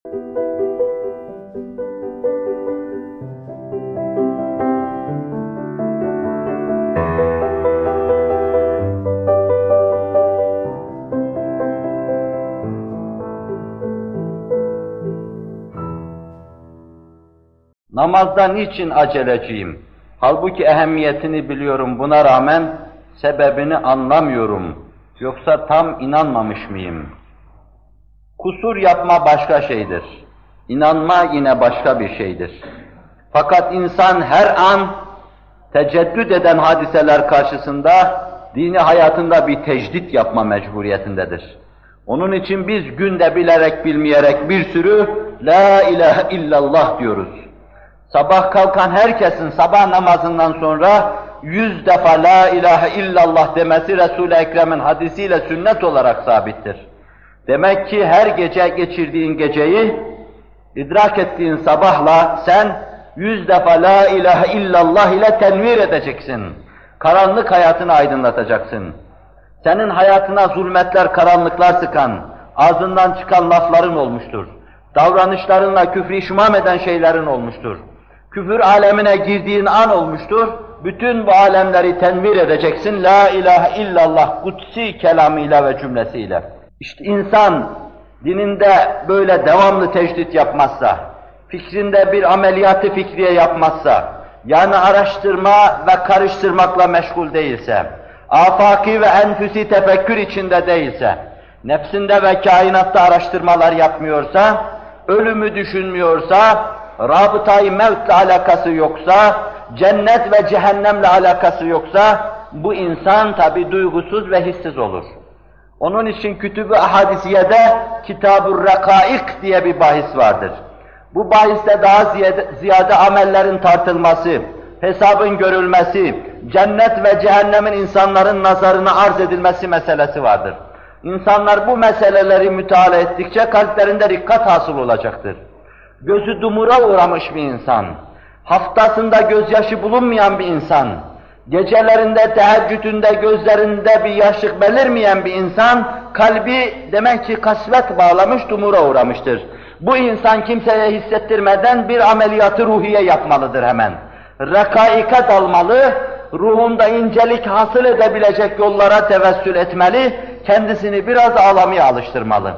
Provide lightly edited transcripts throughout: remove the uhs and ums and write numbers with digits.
Namazda niçin aceleciyim? Halbuki ehemmiyetini biliyorum, buna rağmen sebebini anlamıyorum. Yoksa tam inanmamış mıyım? Kusur yapma başka şeydir. İnanma yine başka bir şeydir. Fakat insan her an teceddüt eden hadiseler karşısında dini hayatında bir tecdit yapma mecburiyetindedir. Onun için biz günde bilerek bilmeyerek bir sürü La ilahe illallah diyoruz. Sabah kalkan herkesin sabah namazından sonra 100 defa La ilahe illallah demesi Resul-i Ekrem'in hadisiyle sünnet olarak sabittir. Demek ki her gece geçirdiğin geceyi idrak ettiğin sabahla sen 100 defa La ilahe illallah ile tenvir edeceksin. Karanlık hayatını aydınlatacaksın. Senin hayatına zulmetler, karanlıklar sıkan, ağzından çıkan lafların olmuştur. Davranışlarınla küfrü şumam eden şeylerin olmuştur. Küfür alemine girdiğin an olmuştur. Bütün bu alemleri tenvir edeceksin. La ilahe illallah kutsi kelamıyla ve cümlesiyle. İşte insan dininde böyle devamlı tecdit yapmazsa, fikrinde bir ameliyatı fikriye yapmazsa, yani araştırma ve karıştırmakla meşgul değilse, afaki ve enfüsi tefekkür içinde değilse, nefsinde ve kainatta araştırmalar yapmıyorsa, ölümü düşünmüyorsa, rabıtayı mevtle alakası yoksa, cennet ve cehennemle alakası yoksa, bu insan tabi duygusuz ve hissiz olur. Onun için Kütüb-i Ahadisiye'de Kitab-ı Rekaik diye bir bahis vardır. Bu bahiste daha ziyade amellerin tartılması, hesabın görülmesi, cennet ve cehennemin insanların nazarına arz edilmesi meselesi vardır. İnsanlar bu meseleleri müteala ettikçe kalplerinde rikkat hasıl olacaktır. Gözü dumura uğramış bir insan, haftasında gözyaşı bulunmayan bir insan, gecelerinde, teheccüdünde, gözlerinde bir yaşlık belirmeyen bir insan, kalbi demek ki kasvet bağlamış, dumura uğramıştır. Bu insan kimseye hissettirmeden bir ameliyatı ruhiye yapmalıdır hemen. Rekaike dalmalı, ruhunda incelik hasıl edebilecek yollara tevessül etmeli, kendisini biraz ağlamaya alıştırmalı.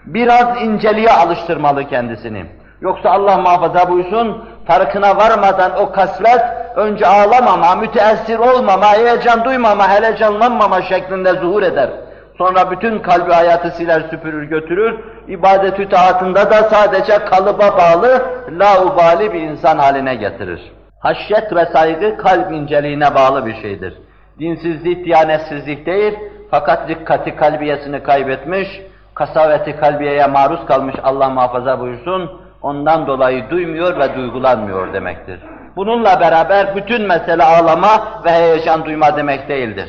Biraz inceliğe alıştırmalı kendisini. Yoksa Allah muhafaza buyursun, farkına varmadan o kasvet, önce ağlamama, müteessir olmama, heyecan duymama, helecanlanmama şeklinde zuhur eder. Sonra bütün kalbi hayatı siler süpürür götürür, ibadet-ü taatında da sadece kalıba bağlı, laubali bir insan haline getirir. Haşyet ve saygı kalp inceliğine bağlı bir şeydir. Dinsizlik, diyanetsizlik değil, fakat dikkati kalbiyesini kaybetmiş, kasaveti kalbiyeye maruz kalmış Allah muhafaza buyursun, ondan dolayı duymuyor ve duygulanmıyor demektir. Bununla beraber bütün mesele ağlama ve heyecan duyma demek değildir.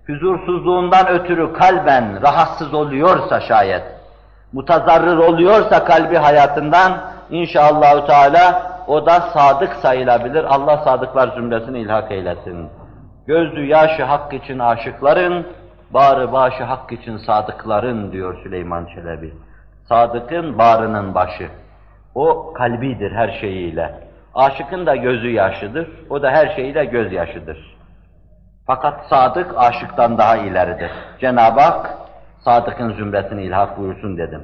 Huzursuzluğundan ötürü kalben rahatsız oluyorsa şayet, mutazarrır oluyorsa kalbi hayatından, inşallahü teala o da sadık sayılabilir. Allah sadıklar zümresini ilhak eylesin. Gözü yaşı hak için aşıkların, bağrı başı hak için sadıkların diyor Süleyman Çelebi. Sadıkın bağrının başı. O kalbidir her şeyiyle. Aşıkın da gözü yaşıdır, o da her şeyiyle gözyaşıdır. Fakat sadık aşıktan daha ileridir. Cenab-ı Hak sadıkın zümresini ilhak buyursun dedim.